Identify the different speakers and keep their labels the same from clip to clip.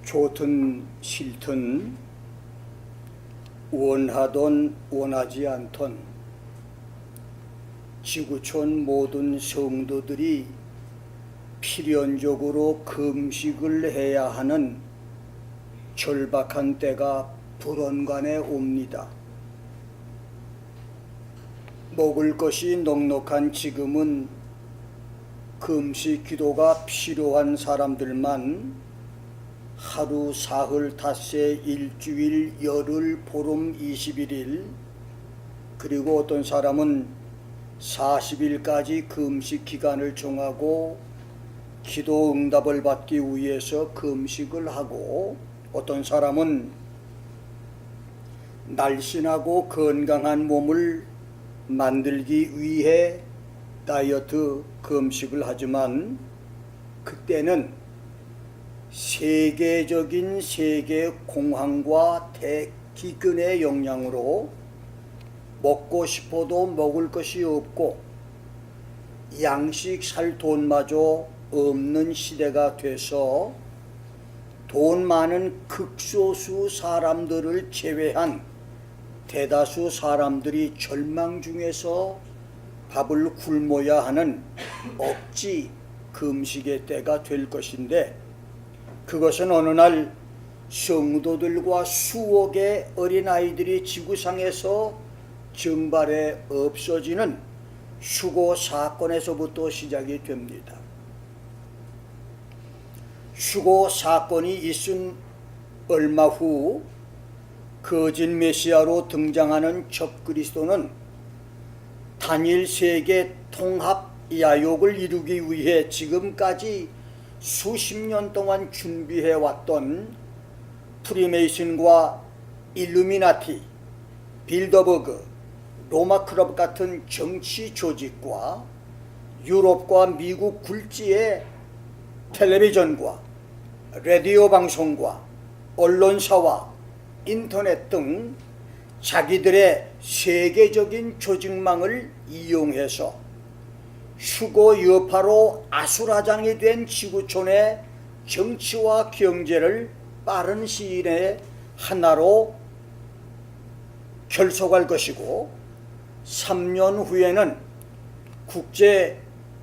Speaker 1: 좋든 싫든 원하던 원하지 않던 지구촌 모든 성도들이 필연적으로 금식을 해야 하는 절박한 때가 불언간에 옵니다. 먹을 것이 넉넉한 지금은 금식 기도가 필요한 사람들만 하루 사흘 닷새 일주일 열흘 보름 21일 그리고 어떤 사람은 40일까지 금식 기간을 정하고 기도 응답을 받기 위해서 금식을 하고 어떤 사람은 날씬하고 건강한 몸을 만들기 위해 다이어트 금식을 하지만 그때는 세계적인 세계 공황과 대기근의 영향으로 먹고 싶어도 먹을 것이 없고 양식 살 돈마저 없는 시대가 돼서 돈 많은 극소수 사람들을 제외한 대다수 사람들이 절망 중에서 밥을 굶어야 하는 억지 금식의 때가 될 것인데 그것은 어느 날 성도들과 수억의 어린아이들이 지구상에서 정발에 없어지는 수고 사건에서부터 시작이 됩니다. 수고 사건이 있은 얼마 후 거짓 메시아로 등장하는 적그리스도는 단일 세계 통합 야욕을 이루기 위해 지금까지 수십 년 동안 준비해왔던 프리메이슨과 일루미나티, 빌더버그, 로마클럽 같은 정치 조직과 유럽과 미국 굴지의 텔레비전과 라디오 방송과 언론사와 인터넷 등 자기들의 세계적인 조직망을 이용해서 휴고 여파로 아수라장이 된 지구촌의 정치와 경제를 빠른 시일 내에 하나로 결속할 것이고 3년 후에는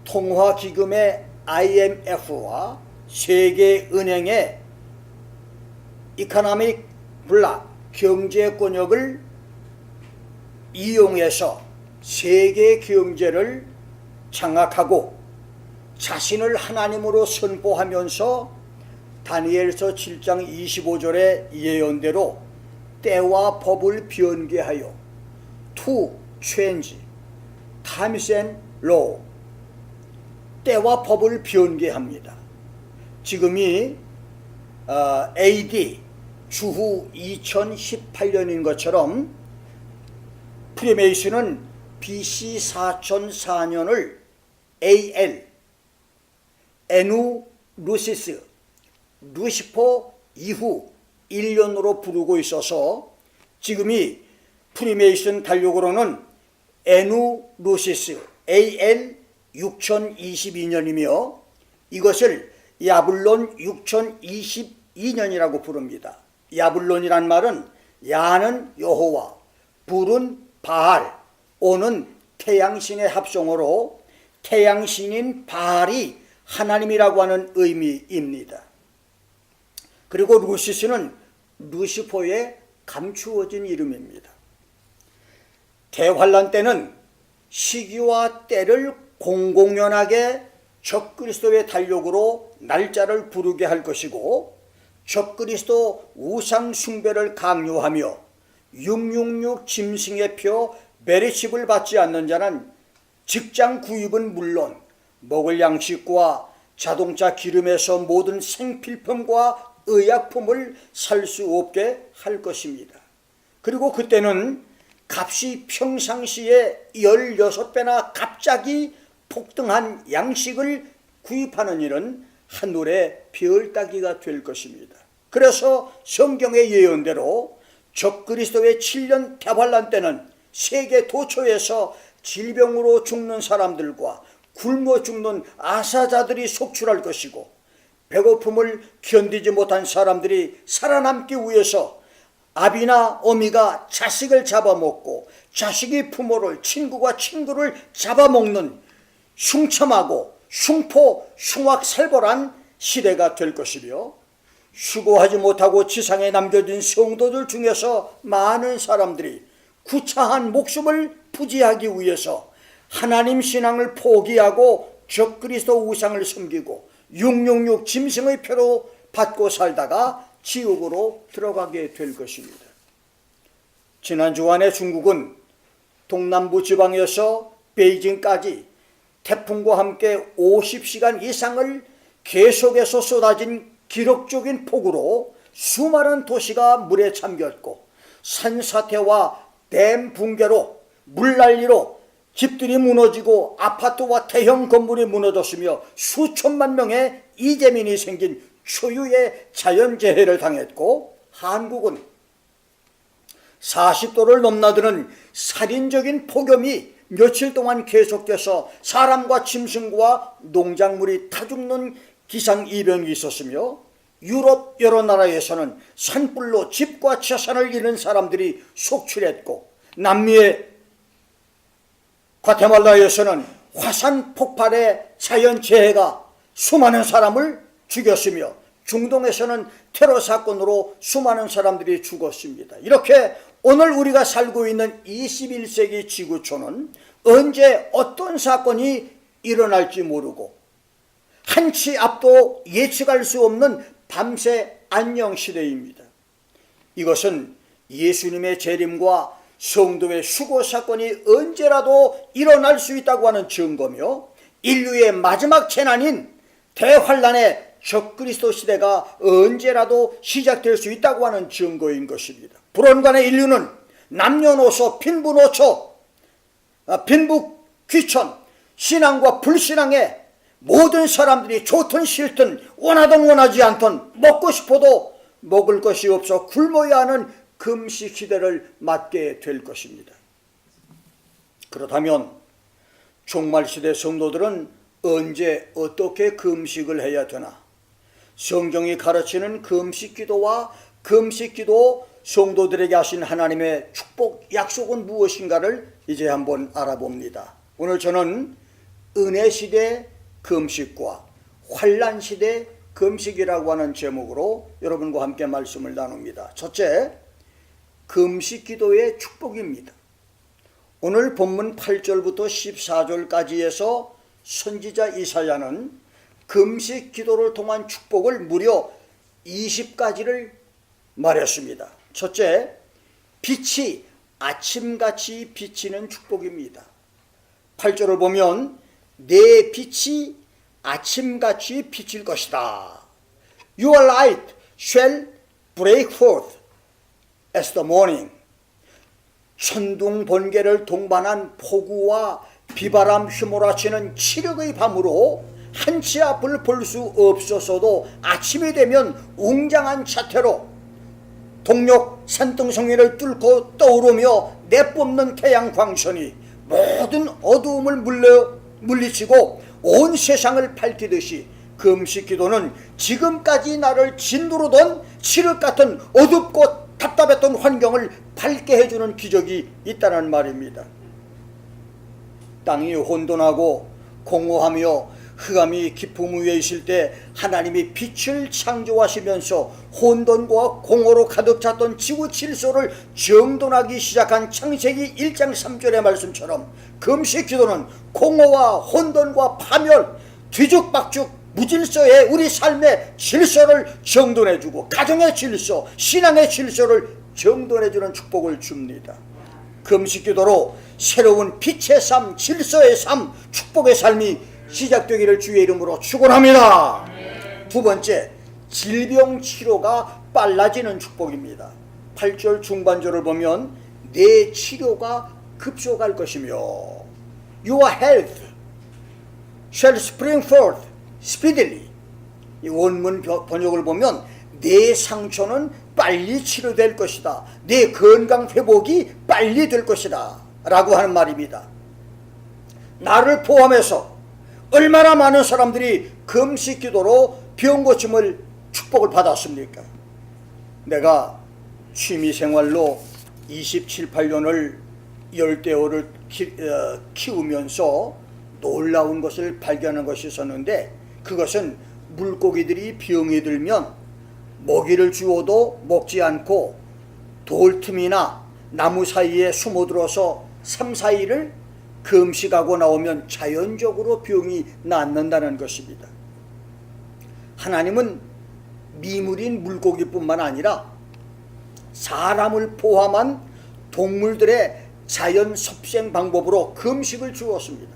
Speaker 1: 국제통화기금의 IMF와 세계은행의 이코노믹 블록 경제권역을 이용해서 세계 경제를 장악하고 자신을 하나님으로 선포하면서 다니엘서 7장 25절의 예언대로 때와 법을 변개하여 to change times and law 때와 법을 변개합니다. 지금이 AD 주후 2018년인 것처럼 프리메이슨은 BC 4004년을 AL, 에누루시스, 루시퍼 이후 1년으로 부르고 있어서 지금이 프리메이슨 달력으로는 에누루시스 AL 6022년이며 이것을 야블론 6022년이라고 부릅니다. 야블론이란 말은 야는 여호와, 불은 바알, 오는 태양신의 합성어로 태양신인 바알이 하나님이라고 하는 의미입니다. 그리고 루시스는 루시퍼의 감추어진 이름입니다. 대환란 때는 시기와 때를 공공연하게 적그리스도의 달력으로 날짜를 부르게 할 것이고 적그리스도 우상 숭배를 강요하며 666 짐승의 표 메리십을 받지 않는 자는 직장 구입은 물론 먹을 양식과 자동차 기름에서 모든 생필품과 의약품을 살 수 없게 할 것입니다. 그리고 그때는 값이 평상시에 16배나 갑자기 폭등한 양식을 구입하는 일은 하늘의 별 따기가 될 것입니다. 그래서 성경의 예언대로 적그리스도의 7년 대환란 때는 세계 도처에서 질병으로 죽는 사람들과 굶어 죽는 아사자들이 속출할 것이고 배고픔을 견디지 못한 사람들이 살아남기 위해서 아비나 어미가 자식을 잡아먹고 자식이 부모를, 친구가 친구를 잡아먹는 흉참하고 흉포 흉악살벌한 시대가 될 것이며, 수고하지 못하고 지상에 남겨진 성도들 중에서 많은 사람들이 구차한 목숨을 부지하기 위해서 하나님 신앙을 포기하고 적그리스도 우상을 섬기고 666 짐승의 표로 받고 살다가 지옥으로 들어가게 될 것입니다. 지난 주간에 중국은 동남부 지방에서 베이징까지 태풍과 함께 50시간 이상을 계속해서 쏟아진 기록적인 폭우로 수많은 도시가 물에 잠겼고, 산사태와 댐 붕괴로 물난리로 집들이 무너지고 아파트와 대형 건물이 무너졌으며 수천만 명의 이재민이 생긴 초유의 자연재해를 당했고, 한국은 40도를 넘나드는 살인적인 폭염이 며칠 동안 계속돼서 사람과 짐승과 농작물이 타 죽는 기상이변이 있었으며, 유럽 여러 나라에서는 산불로 집과 재산을 잃은 사람들이 속출했고, 남미의 과테말라에서는 화산 폭발의 자연재해가 수많은 사람을 죽였으며, 중동에서는 테러 사건으로 수많은 사람들이 죽었습니다. 이렇게 오늘 우리가 살고 있는 21세기 지구촌은 언제 어떤 사건이 일어날지 모르고 한치 앞도 예측할 수 없는 밤새 안녕시대입니다. 이것은 예수님의 재림과 성도의 수고 사건이 언제라도 일어날 수 있다고 하는 증거며, 인류의 마지막 재난인 대환란의 적그리스도 시대가 언제라도 시작될 수 있다고 하는 증거인 것입니다. 불언간의 인류는 남녀노소, 빈부노초, 빈부귀천, 신앙과 불신앙의 모든 사람들이 좋든 싫든 원하든 원하지 않든 먹고 싶어도 먹을 것이 없어 굶어야 하는 금식 시대를 맞게 될 것입니다. 그렇다면 종말시대 성도들은 언제 어떻게 금식을 해야 되나? 성경이 가르치는 금식기도와 금식기도 성도들에게 하신 하나님의 축복 약속은 무엇인가를 이제 한번 알아봅니다. 오늘 저는 은혜시대 금식과 환난시대 금식이라고 하는 제목으로 여러분과 함께 말씀을 나눕니다. 첫째, 금식기도의 축복입니다. 오늘 본문 8절부터 14절까지에서 선지자 이사야는 금식기도를 통한 축복을 무려 20가지를 말했습니다. 첫째, 빛이 아침같이 비치는 축복입니다. 8절을 보면 내 빛이 아침같이 비칠 것이다. Your light shall break forth as the morning. 천둥 번개를 동반한 폭우와 비바람 휘몰아치는 치력의 밤으로 한치 앞을 볼 수 없었어도 아침이 되면 웅장한 자태로 동력 산등성이를 뚫고 떠오르며 내뿜는 태양 광선이 모든 어두움을 물리치고 온 세상을 밝히듯이 금식기도는 지금까지 나를 진두르던 칠흑 같은 어둡고 답답했던 환경을 밝게 해주는 기적이 있다는 말입니다. 땅이 혼돈하고 공허하며 흑암이 깊음 위에 있을 때 하나님이 빛을 창조하시면서 혼돈과 공허로 가득 찼던 지구 질서를 정돈하기 시작한 창세기 1장 3절의 말씀처럼 금식기도는 공허와 혼돈과 파멸, 뒤죽박죽 무질서의 우리 삶의 질서를 정돈해주고 가정의 질서, 신앙의 질서를 정돈해주는 축복을 줍니다. 금식기도로 새로운 빛의 삶, 질서의 삶, 축복의 삶이 시작되기를 주의 이름으로 축원합니다. 두 번째, 질병 치료가 빨라지는 축복입니다. 8절 중반절을 보면 내 치료가 급속할 것이며 Your health shall spring forth speedily. 이 원문 번역을 보면 내 상처는 빨리 치료될 것이다. 내 건강 회복이 빨리 될 것이다 라고 하는 말입니다. 나를 포함해서 얼마나 많은 사람들이 금식기도로 병 고침을 축복을 받았습니까? 내가 취미생활로 27, 8년을 열대어를 키우면서 놀라운 것을 발견한 것이 있었는데, 그것은 물고기들이 병이 들면 먹이를 주어도 먹지 않고 돌 틈이나 나무 사이에 숨어들어서 3, 4일을 금식하고 나오면 자연적으로 병이 낫는다는 것입니다. 하나님은 미물인 물고기뿐만 아니라 사람을 포함한 동물들의 자연 섭생 방법으로 금식을 주었습니다.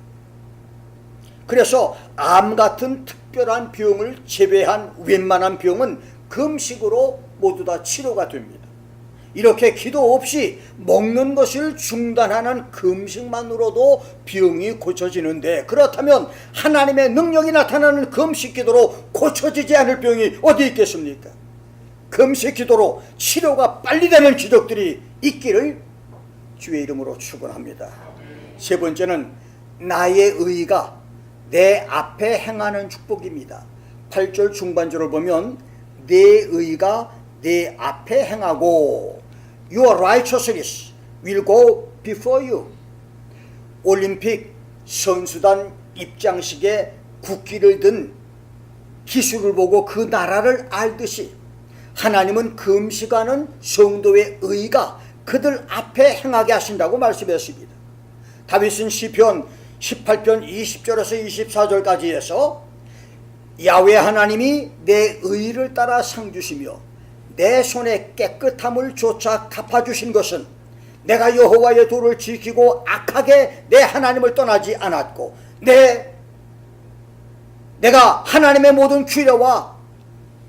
Speaker 1: 그래서 암 같은 특별한 병을 제외한 웬만한 병은 금식으로 모두 다 치료가 됩니다. 이렇게 기도 없이 먹는 것을 중단하는 금식만으로도 병이 고쳐지는데, 그렇다면 하나님의 능력이 나타나는 금식 기도로 고쳐지지 않을 병이 어디 있겠습니까? 금식 기도로 치료가 빨리 되는 기적들이 있기를 주의 이름으로 축원합니다. 세 번째는 나의 의가 내 앞에 행하는 축복입니다. 8절 중반절을 보면 내 의가 내 앞에 행하고 Your righteousness will go before you. 올림픽 선수단 입장식에 국기를 든 기술을 보고 그 나라를 알듯이 하나님은 금식하는 성도의 의가 그들 앞에 행하게 하신다고 말씀했습니다. 다윗은 시편 18편 20절에서 24절까지 해서 야훼 하나님이 내 의를 따라 상 주시며 내 손의 깨끗함을 조차 갚아주신 것은 내가 여호와의 도를 지키고 악하게 내 하나님을 떠나지 않았고 내가 하나님의 모든 규례와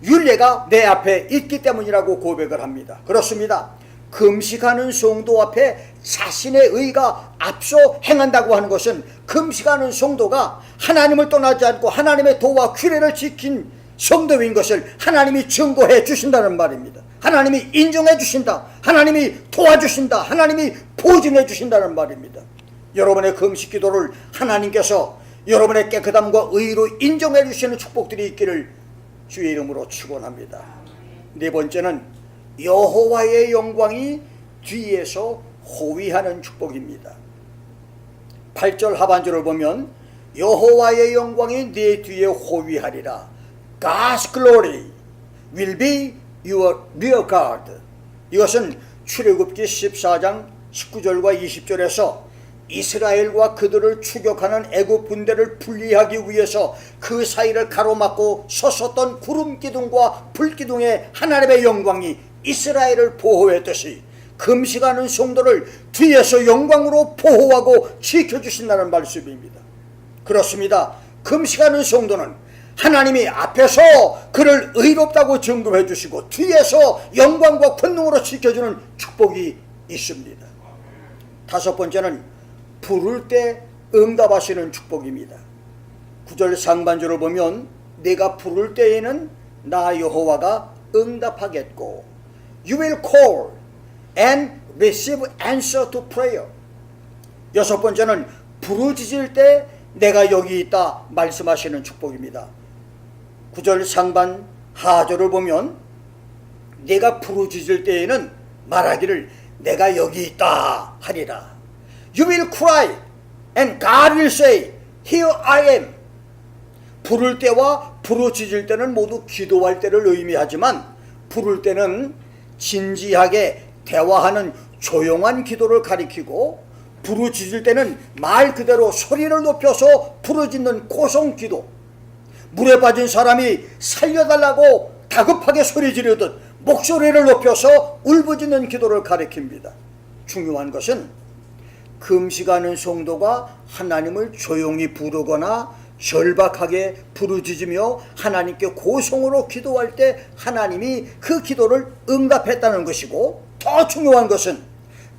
Speaker 1: 율례가 내 앞에 있기 때문이라고 고백을 합니다. 그렇습니다. 금식하는 성도 앞에 자신의 의가 앞서 행한다고 하는 것은 금식하는 성도가 하나님을 떠나지 않고 하나님의 도와 규례를 지킨 성도인 것을 하나님이 증거해 주신다는 말입니다. 하나님이 인정해 주신다. 하나님이 도와주신다. 하나님이 보증해 주신다는 말입니다. 여러분의 금식 기도를 하나님께서 여러분의 깨끗함과 의로 인정해 주시는 축복들이 있기를 주의 이름으로 축원합니다. 네 번째는 여호와의 영광이 뒤에서 호위하는 축복입니다. 8절 하반절을 보면 여호와의 영광이 네 뒤에 호위하리라. God's glory will be your rear guard. 이것은 출애굽기 14장 19절과 20절에서 이스라엘과 그들을 추격하는 애굽 군대를 분리하기 위해서 그 사이를 가로막고 섰었던 구름 기둥과 불 기둥의 하나님의 영광이 이스라엘을 보호했듯이 금식하는 성도를 뒤에서 영광으로 보호하고 지켜주신다는 말씀입니다. 그렇습니다. 금식하는 성도는 하나님이 앞에서 그를 의롭다고 증거해 주시고 뒤에서 영광과 권능으로 지켜주는 축복이 있습니다. 다섯 번째는 부를 때 응답하시는 축복입니다. 9절 상반절을 보면 내가 부를 때에는 나 여호와가 응답하겠고 You will call and receive answer to prayer. 여섯 번째는 부르짖을 때 내가 여기 있다 말씀하시는 축복입니다. 9절 상반 하절을 보면 내가 부르짖을 때에는 말하기를 내가 여기 있다 하리라. You will cry and God will say Here I am. 부를 때와 부르짖을 때는 모두 기도할 때를 의미하지만 부를 때는 진지하게 대화하는 조용한 기도를 가리키고 부르짖을 때는 말 그대로 소리를 높여서 부르짖는 고성기도, 물에 빠진 사람이 살려달라고 다급하게 소리 지르듯 목소리를 높여서 울부짖는 기도를 가리킵니다. 중요한 것은 금식하는 성도가 하나님을 조용히 부르거나 절박하게 부르짖으며 하나님께 고성으로 기도할 때 하나님이 그 기도를 응답했다는 것이고, 더 중요한 것은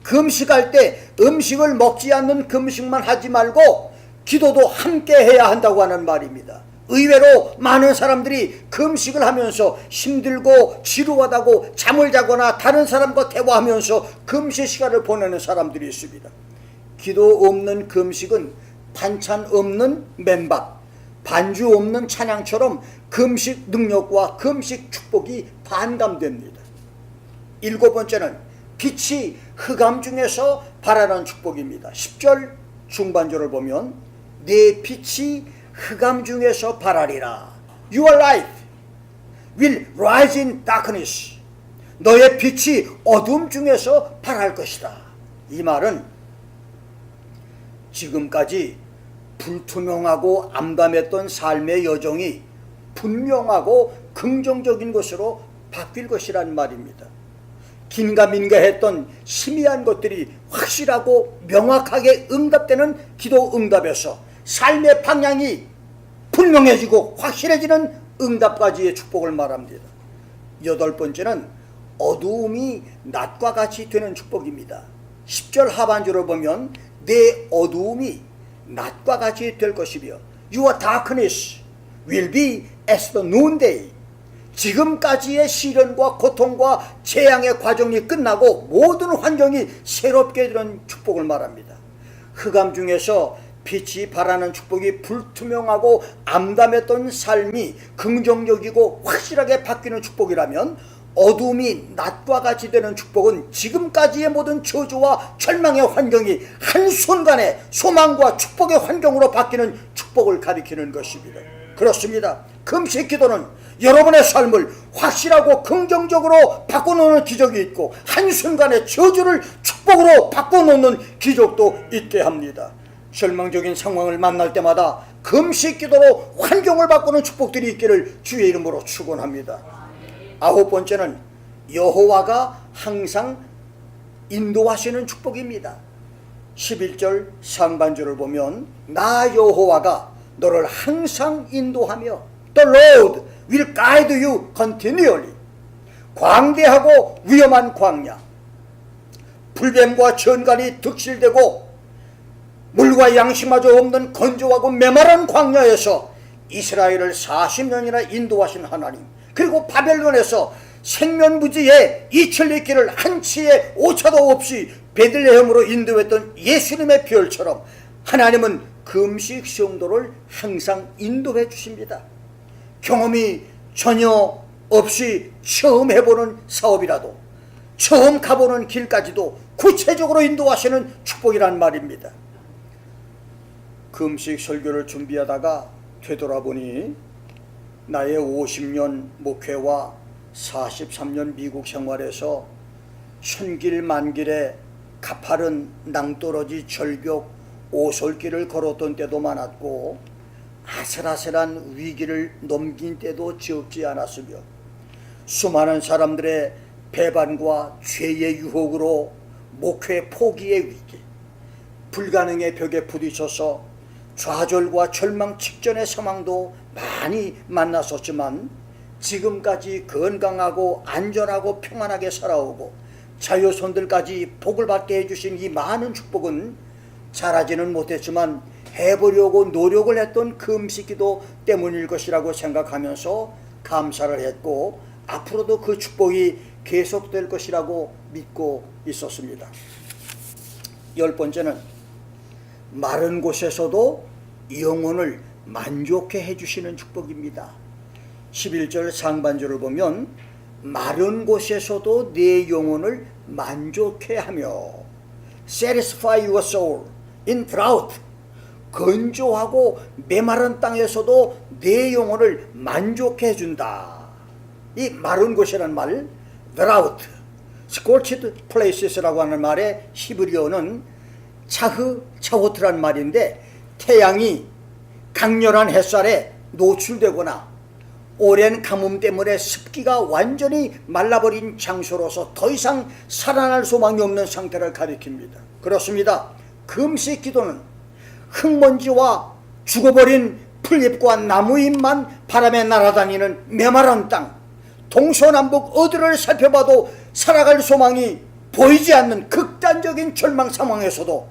Speaker 1: 금식할 때 음식을 먹지 않는 금식만 하지 말고 기도도 함께 해야 한다고 하는 말입니다. 의외로 많은 사람들이 금식을 하면서 힘들고 지루하다고 잠을 자거나 다른 사람과 대화하면서 금식 시간을 보내는 사람들이 있습니다. 기도 없는 금식은 반찬 없는 맨밥, 반주 없는 찬양처럼 금식 능력과 금식 축복이 반감됩니다. 7번째는 빛이 흑암 중에서 발하는 축복입니다. 10절 중반절을 보면 내 빛이 흑암 중에서 발하리라. Your light will rise in darkness. 너의 빛이 어둠 중에서 발할 것이다. 이 말은 지금까지 불투명하고 암담했던 삶의 여정이 분명하고 긍정적인 것으로 바뀔 것이란 말입니다. 긴가민가했던 희미한 것들이 확실하고 명확하게 응답되는 기도 응답에서 삶의 방향이 분명해지고 확실해지는 응답까지의 축복을 말합니다. 8번째는 어두움이 낮과 같이 되는 축복입니다. 10절 하반절을 보면 내 어두움이 낮과 같이 될 것이며 Your darkness will be as the noonday. 지금까지의 시련과 고통과 재앙의 과정이 끝나고 모든 환경이 새롭게 되는 축복을 말합니다. 흑암 중에서 빛이 발하는 축복이 불투명하고 암담했던 삶이 긍정적이고 확실하게 바뀌는 축복이라면 어둠이 낮과 같이 되는 축복은 지금까지의 모든 저주와 절망의 환경이 한순간에 소망과 축복의 환경으로 바뀌는 축복을 가리키는 것입니다. 그렇습니다. 금식 기도는 여러분의 삶을 확실하고 긍정적으로 바꿔놓는 기적이 있고 한순간에 저주를 축복으로 바꿔놓는 기적도 있게 합니다. 절망적인 상황을 만날 때마다 금식 기도로 환경을 바꾸는 축복들이 있기를 주의 이름으로 축원합니다. 9번째는 여호와가 항상 인도하시는 축복입니다. 11절 상반절을 보면 나 여호와가 너를 항상 인도하며 The Lord will guide you continually. 광대하고 위험한 광야, 불뱀과 전갈이 득실되고 물과 양식마저 없는 건조하고 메마른 광야에서 이스라엘을 40년이나 인도하신 하나님, 그리고 바벨론에서 생면부지에 이천리 길을 한치의 오차도 없이 베들레헴으로 인도했던 예수님의 별처럼 하나님은 금식 성도를 항상 인도해 주십니다. 경험이 전혀 없이 처음 해보는 사업이라도, 처음 가보는 길까지도 구체적으로 인도하시는 축복이란 말입니다. 금식 설교를 준비하다가 되돌아보니 나의 50년 목회와 43년 미국 생활에서 천길만길에 가파른 낭떠러지 절벽 오솔길을 걸었던 때도 많았고 아슬아슬한 위기를 넘긴 때도 적지 않았으며 수많은 사람들의 배반과 죄의 유혹으로 목회 포기의 위기, 불가능의 벽에 부딪혀서 좌절과 절망 직전의 상황도 많이 만났었지만 지금까지 건강하고 안전하고 평안하게 살아오고 자녀손들까지 복을 받게 해주신 이 많은 축복은 잘하지는 못했지만 해보려고 노력을 했던 금식기도 때문일 것이라고 생각하면서 감사를 했고 앞으로도 그 축복이 계속될 것이라고 믿고 있었습니다. 10번째는 마른 곳에서도 영혼을 만족해 해주시는 축복입니다. 11절 상반절을 보면 마른 곳에서도 내 영혼을 만족해 하며 Satisfy your soul in drought. 건조하고 메마른 땅에서도 내 영혼을 만족해 해준다. 이 마른 곳이라는 말, drought, scorched places라고 하는 말의 히브리어는 차흐차호트란 말인데 태양이 강렬한 햇살에 노출되거나 오랜 가뭄 때문에 습기가 완전히 말라버린 장소로서 더 이상 살아날 소망이 없는 상태를 가리킵니다. 그렇습니다. 금식 기도는 흙먼지와 죽어버린 풀잎과 나무잎만 바람에 날아다니는 메마른 땅, 동서남북 어디를 살펴봐도 살아갈 소망이 보이지 않는 극단적인 절망 상황에서도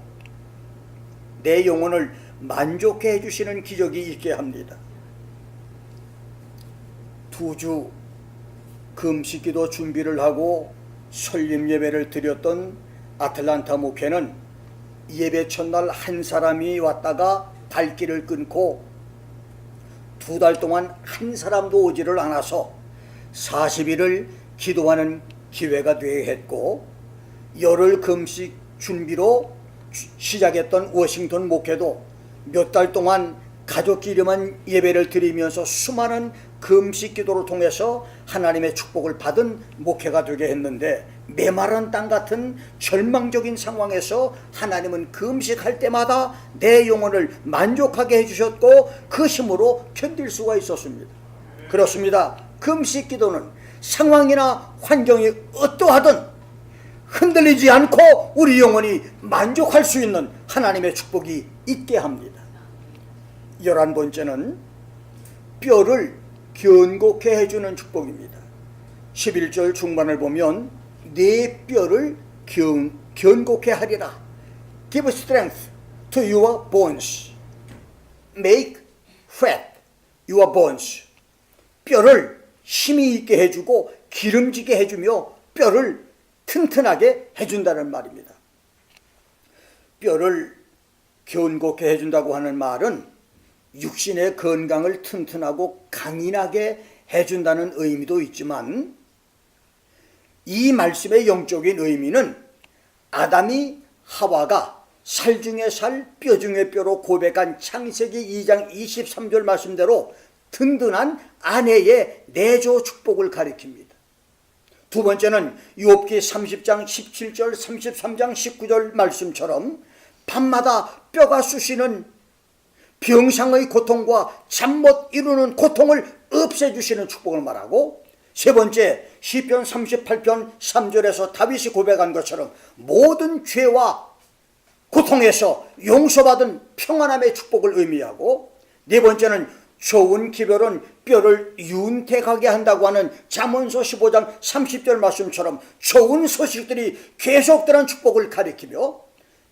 Speaker 1: 내 영혼을 만족해 해주시는 기적이 있게 합니다. 2주 금식기도 준비를 하고 설립 예배를 드렸던 아틀란타 목회는 예배 첫날 한 사람이 왔다가 발길을 끊고 2달 동안 한 사람도 오지를 않아서 40일을 기도하는 기회가 되어야 했고, 열흘 금식 준비로 시작했던 워싱턴 목회도 몇 달 동안 가족끼리만 예배를 드리면서 수많은 금식 기도를 통해서 하나님의 축복을 받은 목회가 되게 했는데, 메마른 땅 같은 절망적인 상황에서 하나님은 금식할 때마다 내 영혼을 만족하게 해주셨고 그 힘으로 견딜 수가 있었습니다. 그렇습니다. 금식 기도는 상황이나 환경이 어떠하든 흔들리지 않고 우리 영혼이 만족할 수 있는 하나님의 축복이 있게 합니다. 11번째는 뼈를 견고케 해주는 축복입니다. 11절 중반을 보면 내 뼈를 견고케 하리라. Give strength to your bones. Make fat your bones. 뼈를 힘이 있게 해주고 기름지게 해주며 뼈를 튼튼하게 해준다는 말입니다. 뼈를 견고케 해준다고 하는 말은 육신의 건강을 튼튼하고 강인하게 해준다는 의미도 있지만, 이 말씀의 영적인 의미는 아담이 하와가 살 중에 살, 뼈 중에 뼈로 고백한 창세기 2장 23절 말씀대로 든든한 아내의 내조 축복을 가리킵니다. 두 번째는 욥기 30장 17절, 33장 19절 말씀처럼 밤마다 뼈가 쑤시는 병상의 고통과 잠 못 이루는 고통을 없애주시는 축복을 말하고, 세 번째 시편 38편 3절에서 다윗이 고백한 것처럼 모든 죄와 고통에서 용서받은 평안함의 축복을 의미하고, 네 번째는 좋은 기별은 뼈를 윤택하게 한다고 하는 잠언서 15장 30절 말씀처럼 좋은 소식들이 계속되는 축복을 가리키며,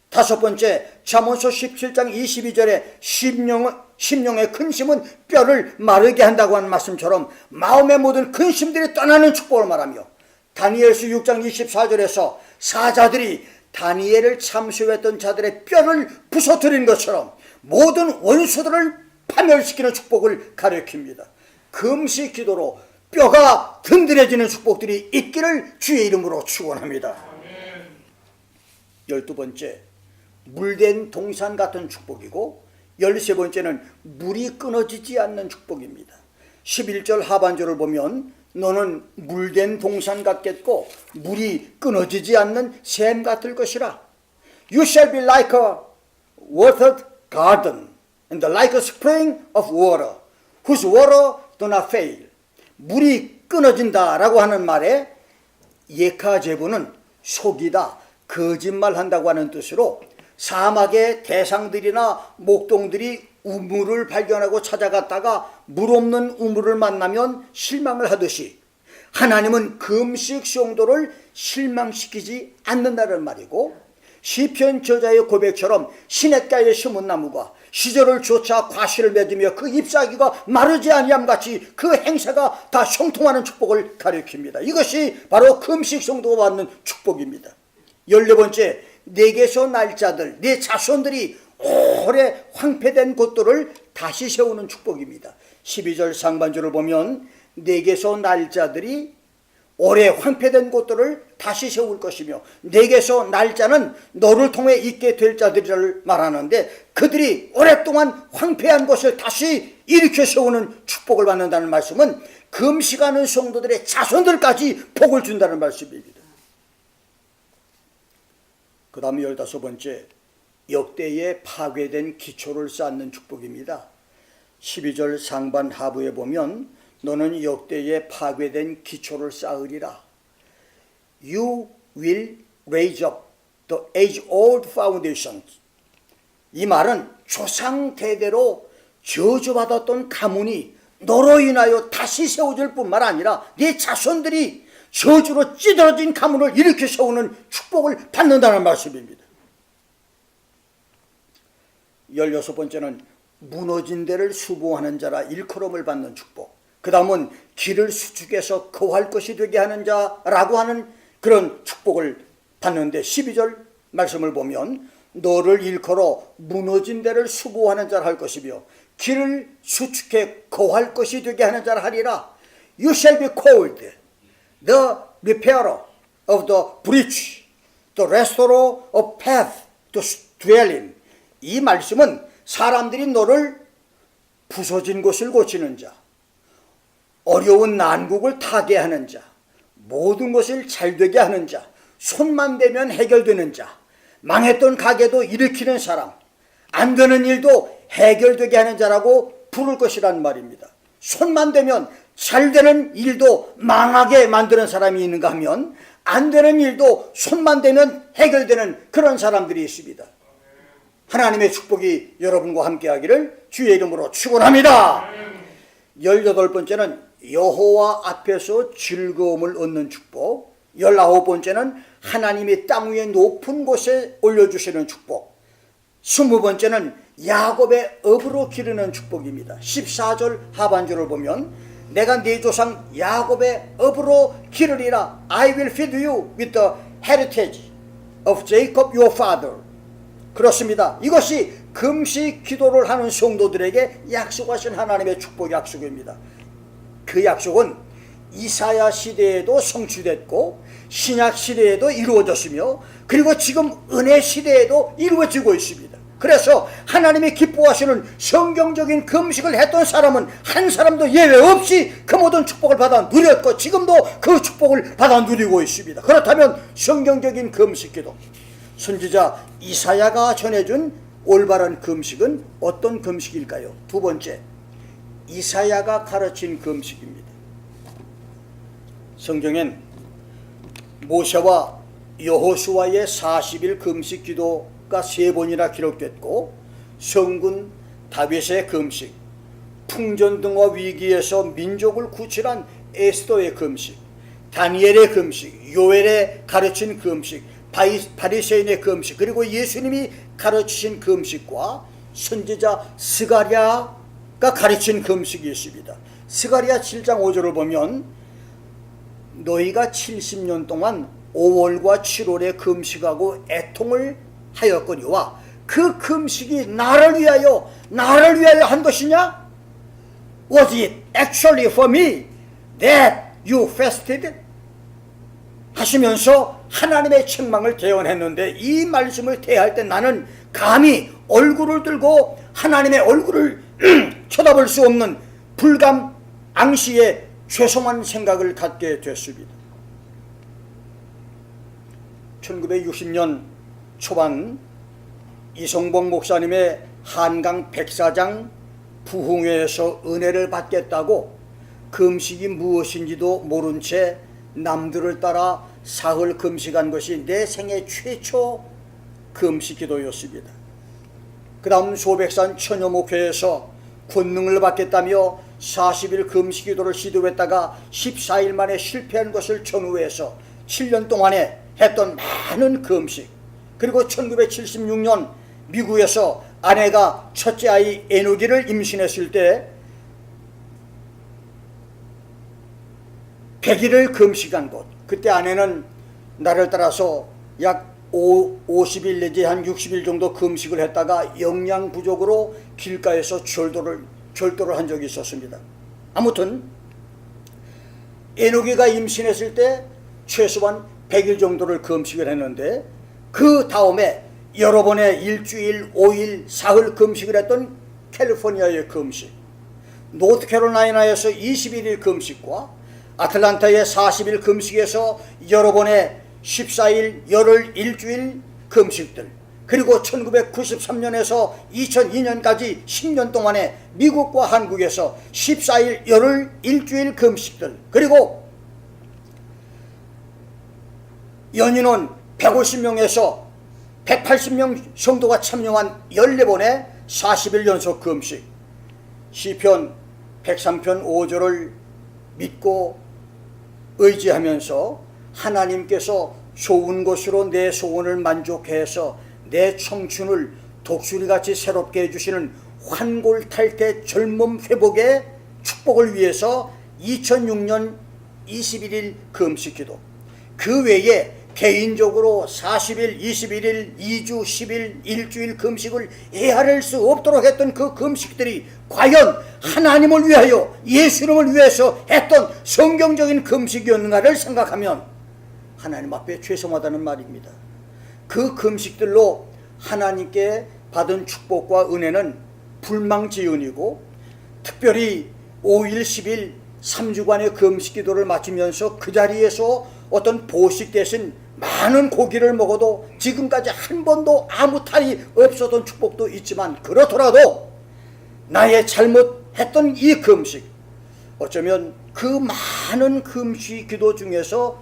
Speaker 1: 다섯 번째 잠언서 17장 22절에 심령의 근심은 뼈를 마르게 한다고 하는 말씀처럼 마음의 모든 근심들이 떠나는 축복을 말하며, 다니엘서 6장 24절에서 사자들이 다니엘을 참수했던 자들의 뼈를 부서뜨린 것처럼 모든 원수들을 파멸시키는 축복을 가리킵니다. 금식 기도로 뼈가 든든해지는 축복들이 있기를 주의 이름으로 축원합니다. 12번째 물된 동산 같은 축복이고, 13번째는 물이 끊어지지 않는 축복입니다. 11절 하반절을 보면 너는 물된 동산 같겠고 물이 끊어지지 않는 샘 같을 것이라. You shall be like a watered garden and like a spring of water whose water do not fail. 물이 끊어진다라고 하는 말에 예카제부는 속이다, 거짓말한다고 하는 뜻으로 사막의 대상들이나 목동들이 우물을 발견하고 찾아갔다가 물 없는 우물을 만나면 실망을 하듯이 하나님은 금식 성도를 실망시키지 않는다는 말이고, 시편 저자의 고백처럼 시냇가에 심은 나무가 시절을 쫓아 과실을 맺으며 그 잎사귀가 마르지 아니함 같이 그 행사가 다 형통하는 축복을 가리킵니다. 이것이 바로 금식 성도가 받는 축복입니다. 14번째, 내게서 날 자들, 내 자손들이 오래 황폐된 곳들을 다시 세우는 축복입니다. 12절 상반절을 보면 내게서 날 자들이 오래 황폐된 곳들을 다시 세울 것이며, 내게서 날 자는 너를 통해 있게 될 자들을 말하는데, 그들이 오랫동안 황폐한 곳을 다시 일으켜 세우는 축복을 받는다는 말씀은 금식하는 성도들의 자손들까지 복을 준다는 말씀입니다. 그 다음에 15번째, 역대의 파괴된 기초를 쌓는 축복입니다. 12절 상반 하부에 보면 너는 역대의 파괴된 기초를 쌓으리라. You will raise up the age-old foundations. 이 말은 조상 대대로 저주받았던 가문이 너로 인하여 다시 세워질 뿐만 아니라 네 자손들이 저주로 찌들어진 가문을 일으켜 세우는 축복을 받는다는 말씀입니다. 16번째는 무너진 데를 수보하는 자라 일컬음을 받는 축복. 그 다음은 길을 수축해서 거할 것이 되게 하는 자라고 하는 그런 축복을 받는데, 12절 말씀을 보면 너를 일컬어 무너진 데를 수고하는 자를 할 것이며 길을 수축해 거할 것이 되게 하는 자를 하리라. You shall be called the repairer of the breach, the restorer of path to dwell in. 이 말씀은 사람들이 너를 부서진 곳을 고치는 자, 어려운 난국을 타게 하는 자, 모든 것을 잘되게 하는 자, 손만 대면 해결되는 자, 망했던 가게도 일으키는 사람, 안 되는 일도 해결되게 하는 자라고 부를 것이란 말입니다. 손만 대면 잘 되는 일도 망하게 만드는 사람이 있는가 하면 안 되는 일도 손만 대면 해결되는 그런 사람들이 있습니다. 하나님의 축복이 여러분과 함께하기를 주의 이름으로 축원합니다. 18번째는 여호와 앞에서 즐거움을 얻는 축복. 19번째는 하나님이 땅 위의 높은 곳에 올려주시는 축복. 20번째는 야곱의 업으로 기르는 축복입니다. 14절 하반절을 보면 내가 네 조상 야곱의 업으로 기르리라. I will feed you with the heritage of Jacob your father. 그렇습니다. 이것이 금식 기도를 하는 성도들에게 약속하신 하나님의 축복 약속입니다. 그 약속은 이사야 시대에도 성취됐고 신약 시대에도 이루어졌으며 그리고 지금 은혜 시대에도 이루어지고 있습니다. 그래서 하나님이 기뻐하시는 성경적인 금식을 했던 사람은 한 사람도 예외 없이 그 모든 축복을 받아 누렸고 지금도 그 축복을 받아 누리고 있습니다. 그렇다면 성경적인 금식 기도, 선지자 이사야가 전해준 올바른 금식은 어떤 금식일까요? 두 번째, 이사야가 가르친 금식입니다. 성경엔 모세와 여호수아의 40일 금식 기도가 3번이나 기록됐고 성군 다윗의 금식, 풍전등과 위기에서 민족을 구출한 에스더의 금식, 다니엘의 금식, 요엘의 가르친 금식, 바리새인의 금식, 그리고 예수님이 가르치신 금식과 선지자 스가랴가 가르친 금식이 있습니다. 스가랴 7장 5절을 보면 너희가 70년 동안 5월과 7월에 금식하고 애통을 하였거니와 그 금식이 나를 위하여 한 것이냐? Was it actually for me that you fasted? 하시면서 하나님의 책망을 대언했는데 이 말씀을 대할 때 나는 감히 얼굴을 들고 하나님의 얼굴을 쳐다볼 수 없는 불감 앙시에 죄송한 생각을 갖게 됐습니다. 1960년 초반 이성봉 목사님의 한강 백사장 부흥회에서 은혜를 받겠다고 금식이 무엇인지도 모른 채 남들을 따라 사흘 금식한 것이 내 생애 최초 금식 기도였습니다. 그 다음 소백산 천여목회에서 권능을 받겠다며 40일 금식 기도를 시도했다가 14일 만에 실패한 것을 전후해서 7년 동안에 했던 많은 금식, 그리고 1976년 미국에서 아내가 첫째 아이 에노기를 임신했을 때 100일을 금식한 것, 그때 아내는 나를 따라서 약 50일 내지 한 60일 정도 금식을 했다가 영양 부족으로 길가에서 절도를 한 적이 있었습니다. 아무튼 에노기가 임신했을 때 최소한 100일 정도를 금식을 했는데 그 다음에 여러 번의 일주일, 5일, 사흘 금식을 했던 캘리포니아의 금식, 노스캐롤라이나에서 21일 금식과 아틀란타의 40일 금식에서 여러 번의 14일, 열흘, 일주일 금식들, 그리고 1993년에서 2002년까지 10년 동안에 미국과 한국에서 14일, 열흘, 일주일 금식들, 그리고 연인원 150명에서 180명 성도가 참여한 14번의 40일 연속 금식, 시편 103편 5절을 믿고 의지하면서 하나님께서 좋은 것으로 내 소원을 만족해 해서 내 청춘을 독수리같이 새롭게 해주시는 환골탈태 젊음 회복의 축복을 위해서 2006년 21일 금식기도, 그 외에 개인적으로 40일, 21일, 2주, 10일, 일주일 금식을 헤아릴 수 없도록 했던 그 금식들이 과연 하나님을 위하여 예수님을 위해서 했던 성경적인 금식이었는가를 생각하면 하나님 앞에 죄송하다는 말입니다. 그 금식들로 하나님께 받은 축복과 은혜는 불망지연이고, 특별히 5일, 10일, 3주간의 금식 기도를 마치면서 그 자리에서 어떤 보식 대신 많은 고기를 먹어도 지금까지 한 번도 아무 탈이 없었던 축복도 있지만, 그렇더라도 나의 잘못했던 이 금식, 어쩌면 그 많은 금식 기도 중에서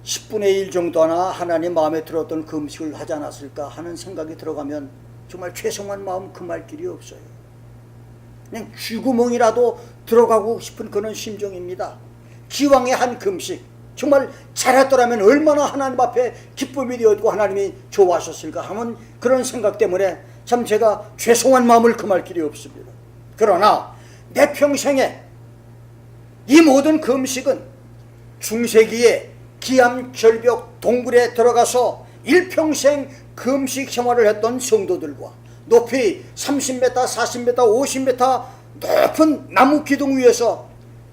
Speaker 1: 10분의 1 정도나 하나님 마음에 들었던 금식을 하지 않았을까 하는 생각이 들어가면 정말 죄송한 마음 금할 길이 없어요. 그냥 쥐구멍이라도 들어가고 싶은 그런 심정입니다. 기왕의 한 금식, 정말 잘했더라면 얼마나 하나님 앞에 기쁨이 되었고 하나님이 좋아하셨을까 하는 그런 생각 때문에 참 제가 죄송한 마음을 금할 길이 없습니다. 그러나 내 평생에 이 모든 금식은 중세기에 기암 절벽 동굴에 들어가서 일평생 금식 생활을 했던 성도들과 높이 30m, 40m, 50m 높은 나무 기둥 위에서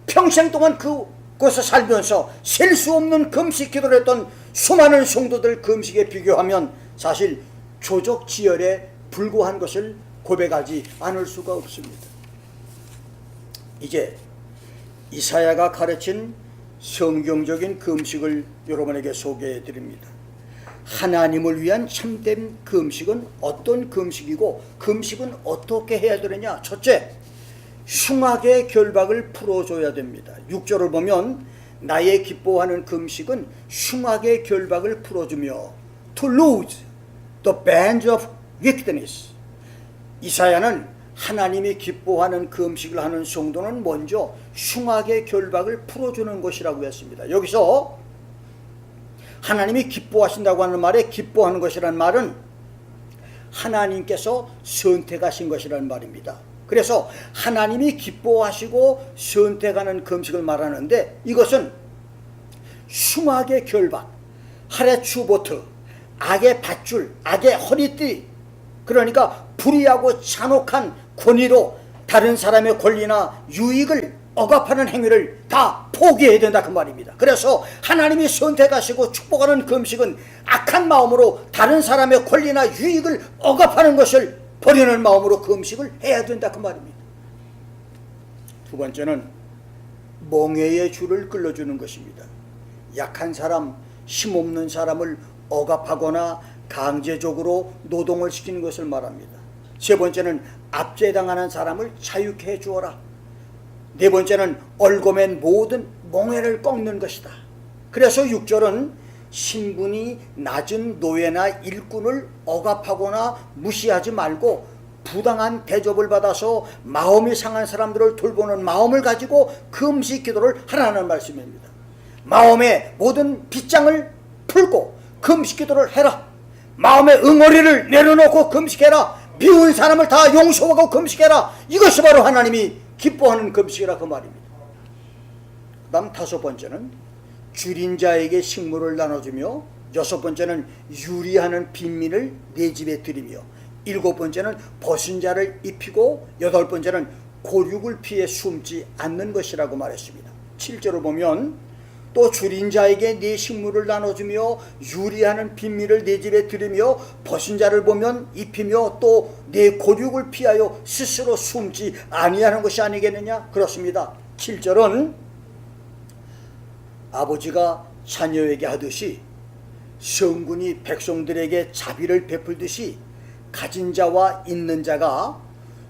Speaker 1: 평생 동안 그곳에 살면서 셀 수 없는 금식 기도를 했던 수많은 성도들 금식에 비교하면 사실 조적지열에 불과한 것을 고백하지 않을 수가 없습니다. 이제 이사야가 가르친 성경적인 금식을 여러분에게 소개해 드립니다. 하나님을 위한 참된 금식은 어떤 금식이고 금식은 어떻게 해야 되느냐? 첫째, 흉악의 결박을 풀어줘야 됩니다. 6절을 보면 나의 기뻐하는 금식은 흉악의 결박을 풀어주며 to loose the bands of wickedness. 이사야는 하나님이 기뻐하는 금식을 하는 성도는 먼저 흉악의 결박을 풀어주는 것이라고 했습니다. 여기서 하나님이 기뻐하신다고 하는 말에 기뻐하는 것이라는 말은 하나님께서 선택하신 것이라는 말입니다. 그래서 하나님이 기뻐하시고 선택하는 금식을 말하는데, 이것은 흉악의 결박, 하레추보트, 악의 밧줄, 악의 허리띠, 그러니까 불의하고 잔혹한 권위로 다른 사람의 권리나 유익을 억압하는 행위를 다 포기해야 된다 그 말입니다. 그래서 하나님이 선택하시고 축복하는 금식은 악한 마음으로 다른 사람의 권리나 유익을 억압하는 것을 버리는 마음으로 금식을 해야 된다 그 말입니다. 두 번째는 멍에의 줄을 끌어주는 것입니다. 약한 사람, 힘없는 사람을 억압하거나 강제적으로 노동을 시키는 것을 말합니다. 세 번째는 압제당하는 사람을 자유케 해주어라. 네 번째는 얽어맨 모든 멍에를 꺾는 것이다. 그래서 6절은 신분이 낮은 노예나 일꾼을 억압하거나 무시하지 말고 부당한 대접을 받아서 마음이 상한 사람들을 돌보는 마음을 가지고 금식 기도를 하라는 말씀입니다. 마음의 모든 빗장을 풀고 금식 기도를 해라. 마음의 응어리를 내려놓고 금식해라. 미운 사람을 다 용서하고 금식해라. 이것이 바로 하나님이 기뻐하는 금식이라 그 말입니다. 그 다음 다섯 번째는 줄인 자에게 식물을 나눠주며, 여섯 번째는 유리하는 빈민을 내 집에 들이며, 일곱 번째는 벗은 자를 입히고, 여덟 번째는 고륙을 피해 숨지 않는 것이라고 말했습니다. 7절을 보면 또 줄인 자에게 네 식물을 나눠주며 유리하는 빈민을 내 집에 들이며 벗은 자를 보면 입히며 또 네 고륙을 피하여 스스로 숨지 아니하는 것이 아니겠느냐? 그렇습니다. 7절은 아버지가 자녀에게 하듯이 성군이 백성들에게 자비를 베풀듯이 가진 자와 있는 자가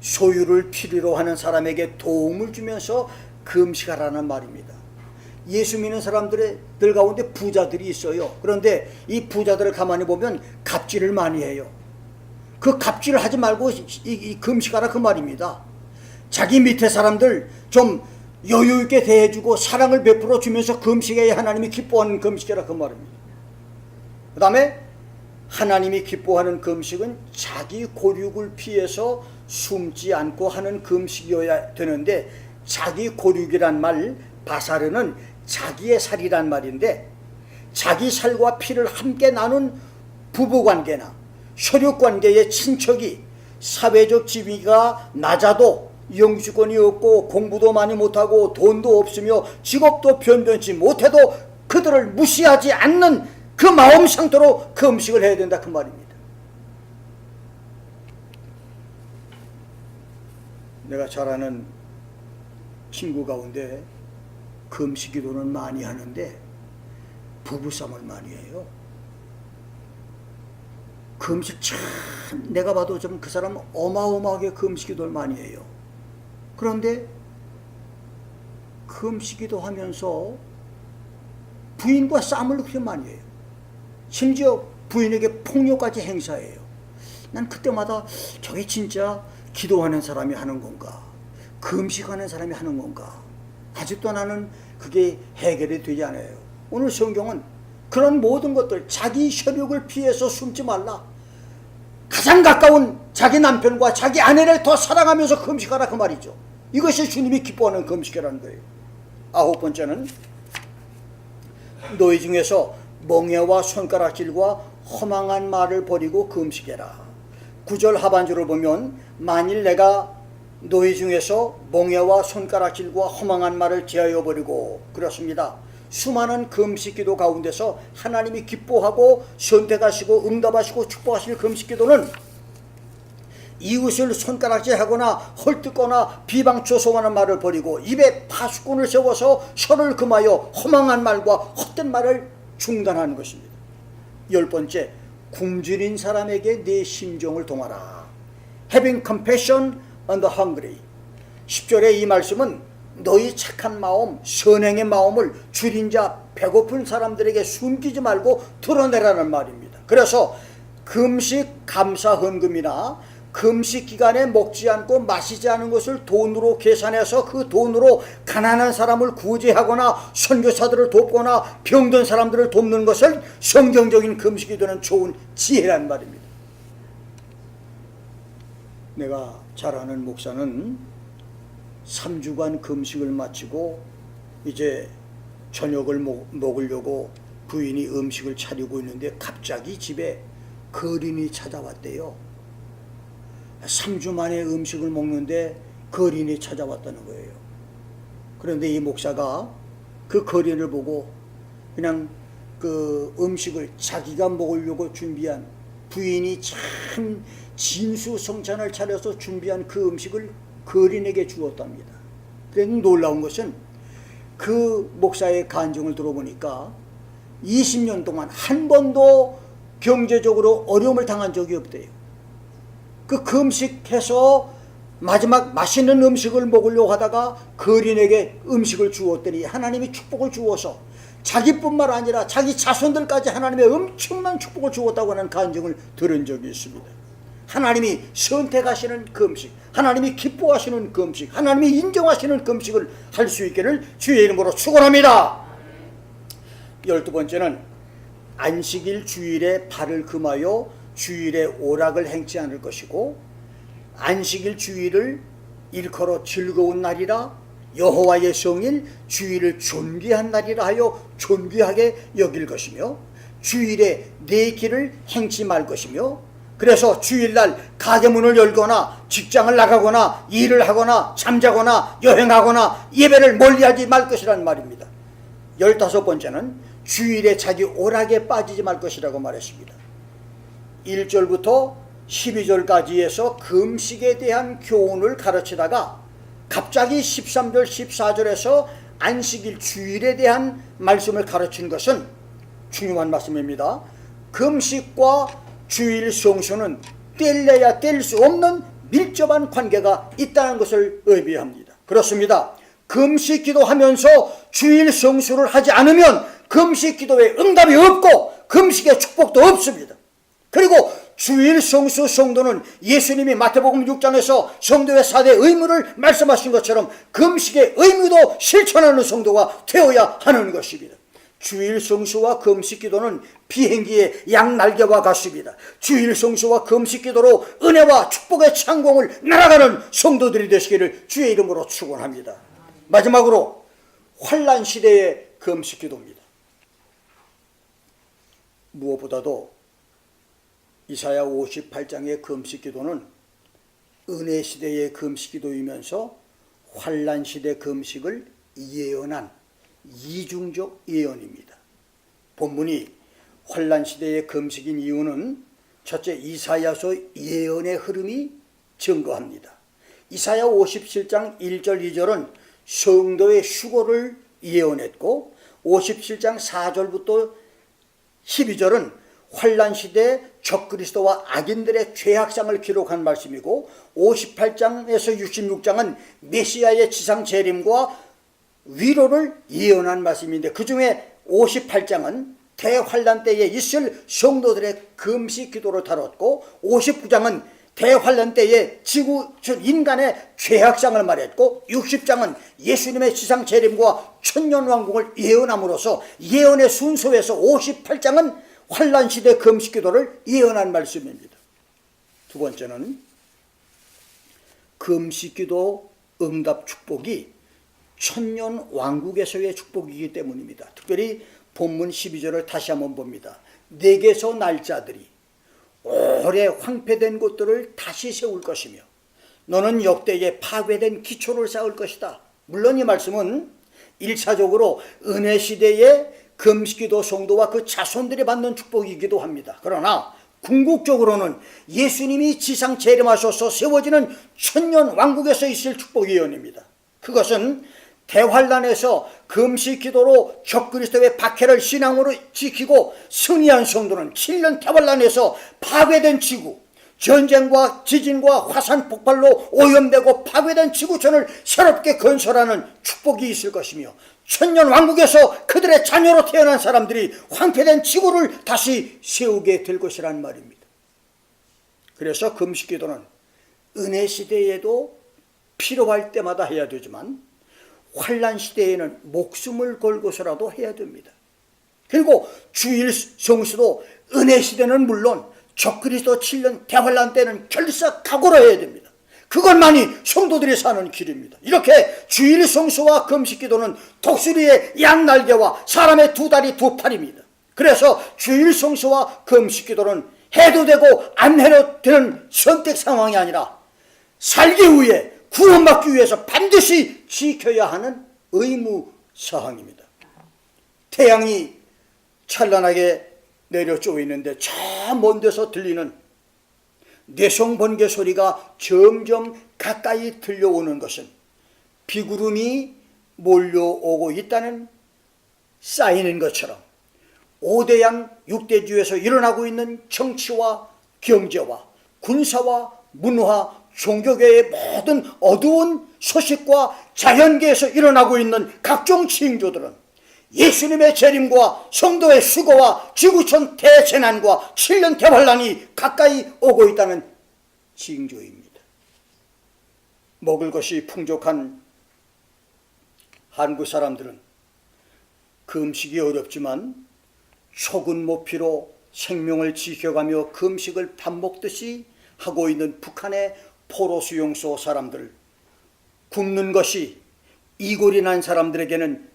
Speaker 1: 소유를 필요로 하는 사람에게 도움을 주면서 금식하라는 말입니다. 예수 믿는 사람들 가운데 부자들이 있어요. 그런데 이 부자들을 가만히 보면 갑질을 많이 해요. 그 갑질을 하지 말고 이 금식하라 그 말입니다. 자기 밑에 사람들 좀 여유 있게 대해주고 사랑을 베풀어 주면서 금식해야 하나님이 기뻐하는 금식이라 그 말입니다. 그 다음에 하나님이 기뻐하는 금식은 자기 고륙을 피해서 숨지 않고 하는 금식이어야 되는데, 자기 고륙이란 말 바사르는 자기의 살이란 말인데, 자기 살과 피를 함께 나눈 부부관계나 혈육관계의 친척이 사회적 지위가 낮아도 영주권이 없고 공부도 많이 못하고 돈도 없으며 직업도 변변치 못해도 그들을 무시하지 않는 그 마음 상태로 그 음식을 해야 된다 그 말입니다. 내가 잘 아는 친구 가운데 금식 기도는 많이 하는데 부부싸움을 많이 해요. 금식 참 내가 봐도 좀 그 사람 어마어마하게 금식 기도를 많이 해요. 그런데 금식 기도 하면서 부인과 싸움을 그렇게 많이 해요. 심지어 부인에게 폭력까지 행사해요. 난 그때마다 저게 진짜 기도하는 사람이 하는 건가? 금식하는 사람이 하는 건가? 아직도 나는 그게 해결이 되지 않아요. 오늘 성경은 그런 모든 것들, 자기 혈육을 피해서 숨지 말라. 가장 가까운 자기 남편과 자기 아내를 더 사랑하면서 금식하라 그 말이죠. 이것이 주님이 기뻐하는 금식이라는 거예요. 9번째는 너희 중에서 멍에와 손가락질과 허망한 말을 버리고 금식해라. 9절 하반절을 보면 만일 내가 너희 중에서 멍에와 손가락질과 허망한 말을 제하여 버리고, 그렇습니다. 수많은 금식기도 가운데서 하나님이 기뻐하고 선택하시고 응답하시고 축복하실 금식기도는 이웃을 손가락질하거나 헐뜯거나 비방초소하는 말을 버리고 입에 파수꾼을 세워서 혀를 금하여 허망한 말과 헛된 말을 중단하는 것입니다. 10번째, 굶주린 사람에게 내 심정을 동하라. Having compassion on the hungry. 10절의 이 말씀은 너희 착한 마음, 선행의 마음을 줄인 자, 배고픈 사람들에게 숨기지 말고 드러내라는 말입니다. 그래서 금식 감사 헌금이나 금식 기간에 먹지 않고 마시지 않은 것을 돈으로 계산해서 그 돈으로 가난한 사람을 구제하거나 선교사들을 돕거나 병든 사람들을 돕는 것을 성경적인 금식이 되는 좋은 지혜란 말입니다. 내가 잘 아는 목사는 3주간 금식을 마치고 이제 저녁을 먹으려고 부인이 음식을 차리고 있는데 갑자기 집에 거린이 찾아왔대요. 3주 만에 음식을 먹는데 거린이 찾아왔다는 거예요. 그런데 이 목사가 그 거린을 보고 그냥 그 음식을 자기가 먹으려고 준비한, 부인이 참 진수성찬을 차려서 준비한 그 음식을 거린에게 주었답니다. 그런데 놀라운 것은 그 목사의 간증을 들어보니까 20년 동안 한 번도 경제적으로 어려움을 당한 적이 없대요. 그 금식해서 마지막 맛있는 음식을 먹으려고 하다가 거린에게 음식을 주었더니 하나님이 축복을 주어서 자기뿐만 아니라 자기 자손들까지 하나님의 엄청난 축복을 주었다고 하는 간증을 들은 적이 있습니다. 하나님이 선택하시는 금식, 하나님이 기뻐하시는 금식, 하나님이 인정하시는 금식을 할 수 있기를 주의 이름으로 축원합니다. 12번째는 안식일 주일에 발을 금하여 주일에 오락을 행치 않을 것이고, 안식일 주일을 일컬어 즐거운 날이라 여호와의 성일 주일을 존귀한 날이라 하여 존귀하게 여길 것이며, 주일에 내 길을 행치 말 것이며, 그래서 주일날 가게문을 열거나 직장을 나가거나 일을 하거나 잠자거나 여행하거나 예배를 멀리하지 말 것이라는 말입니다. 15번째는 주일에 자기 오락에 빠지지 말 것이라고 말했습니다. 1절부터 12절까지 해서 금식에 대한 교훈을 가르치다가 갑자기 13절 14절에서 안식일 주일에 대한 말씀을 가르친 것은 중요한 말씀입니다. 금식과 주일 성수는 뗄래야 뗄 수 없는 밀접한 관계가 있다는 것을 의미합니다. 그렇습니다. 금식 기도하면서 주일 성수를 하지 않으면 금식 기도에 응답이 없고 금식의 축복도 없습니다. 그리고 주일 성수 성도는 예수님이 마태복음 6장에서 성도의 4대 의무를 말씀하신 것처럼 금식의 의무도 실천하는 성도가 되어야 하는 것입니다. 주일 성수와 금식 기도는 비행기의 양날개와 같습니다. 주일 성수와 금식 기도로 은혜와 축복의 창공을 날아가는 성도들이 되시기를 주의 이름으로 무엇보다도 이사야 58장의 금식기도는 은혜시대의 금식기도이면서 환란시대 금식을 예언한 이중적 예언입니다. 본문이 환란시대의 금식인 이유는 첫째, 이사야서 예언의 흐름이 증거합니다. 이사야 57장 1절 2절은 성도의 휴거를 예언했고 57장 4절부터 12절은 환란시대 적그리스도와 악인들의 죄악상을 기록한 말씀이고 58장에서 66장은 메시아의 지상 재림과 위로를 예언한 말씀인데 그 중에 58장은 대환란 때에 있을 성도들의 금식 기도를 다뤘고 59장은 대환란 때에 지구 전 인간의 죄악상을 말했고 60장은 예수님의 지상 재림과 천년왕국을 예언함으로써 예언의 순서에서 58장은 환란시대 금식기도를 예언한 말씀입니다. 두 번째는 금식기도 응답 축복이 천년왕국에서의 축복이기 때문입니다. 특별히 본문 12절을 다시 한번 봅니다. 내게서 날 자들이 오래 황폐된 곳들을 다시 세울 것이며 너는 역대에 파괴된 기초를 쌓을 것이다. 물론 이 말씀은 1차적으로 은혜시대의 금식기도 성도와 그 자손들이 받는 축복이기도 합니다. 그러나 궁극적으로는 예수님이 지상 재림하셔서 세워지는 천년왕국에서 있을 축복 예언입니다. 그것은 대환란에서 금식기도로 적그리스도의 박해를 신앙으로 지키고 승리한 성도는 7년 대환란에서 파괴된 지구, 전쟁과 지진과 화산 폭발로 오염되고 파괴된 지구촌을 새롭게 건설하는 축복이 있을 것이며 천년왕국에서 그들의 자녀로 태어난 사람들이 황폐된 지구를 다시 세우게 될 것이란 말입니다. 그래서 금식기도는 은혜시대에도 필요할 때마다 해야 되지만 환란시대에는 목숨을 걸고서라도 해야 됩니다. 그리고 주일 성수도 은혜시대는 물론 적그리스도 7년 대환란 때는 결석각오로 해야 됩니다. 그것만이 성도들이 사는 길입니다. 이렇게 주일 성수와 금식기도는 독수리의 양날개와 사람의 두 다리 두 팔입니다. 그래서 주일 성수와 금식기도는 해도 되고 안 해도 되는 선택 상황이 아니라 살기 위해 구원받기 위해서 반드시 지켜야 하는 의무사항입니다. 태양이 찬란하게 내려 쪼고 있는데 저 먼 데서 들리는 뇌성번개 소리가 점점 가까이 들려오는 것은 비구름이 몰려오고 있다는 사인인 것처럼 5대양 6대주에서 일어나고 있는 정치와 경제와 군사와 문화, 종교계의 모든 어두운 소식과 자연계에서 일어나고 있는 각종 징조들은 예수님의 재림과 성도의 수고와 지구촌 대재난과 7년 대환란이 가까이 오고 있다는 징조입니다. 먹을 것이 풍족한 한국 사람들은 금식이 어렵지만 초근 모피로 생명을 지켜가며 금식을 밥 먹듯이 하고 있는 북한의 포로수용소 사람들, 굶는 것이 이골이 난 사람들에게는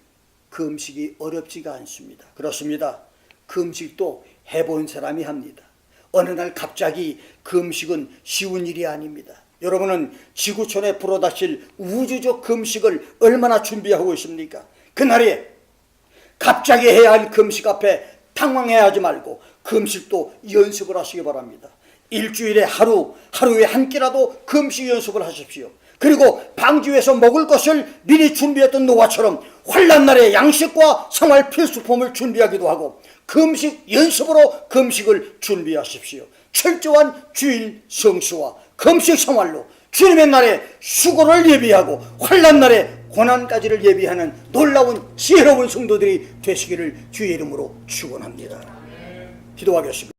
Speaker 1: 금식이 어렵지가 않습니다. 그렇습니다. 금식도 해본 사람이 합니다. 어느 날 갑자기 금식은 쉬운 일이 아닙니다. 여러분은 지구촌에 불어닥칠 우주적 금식을 얼마나 준비하고 있습니까? 그날에 갑자기 해야 할 금식 앞에 당황해하지 말고 금식도 연습을 하시기 바랍니다. 일주일에 하루에 한 끼라도 금식 연습을 하십시오. 그리고 방주에서 먹을 것을 미리 준비했던 노아처럼 환란날에 양식과 생활 필수품을 준비하기도 하고 금식 연습으로 금식을 준비하십시오. 철저한 주일 성수와 금식 생활로 주님의 날에 수고를 예비하고 환란날에 고난까지를 예비하는 놀라운 지혜로운 성도들이 되시기를 주의 이름으로 축원합니다. 기도하겠습니다.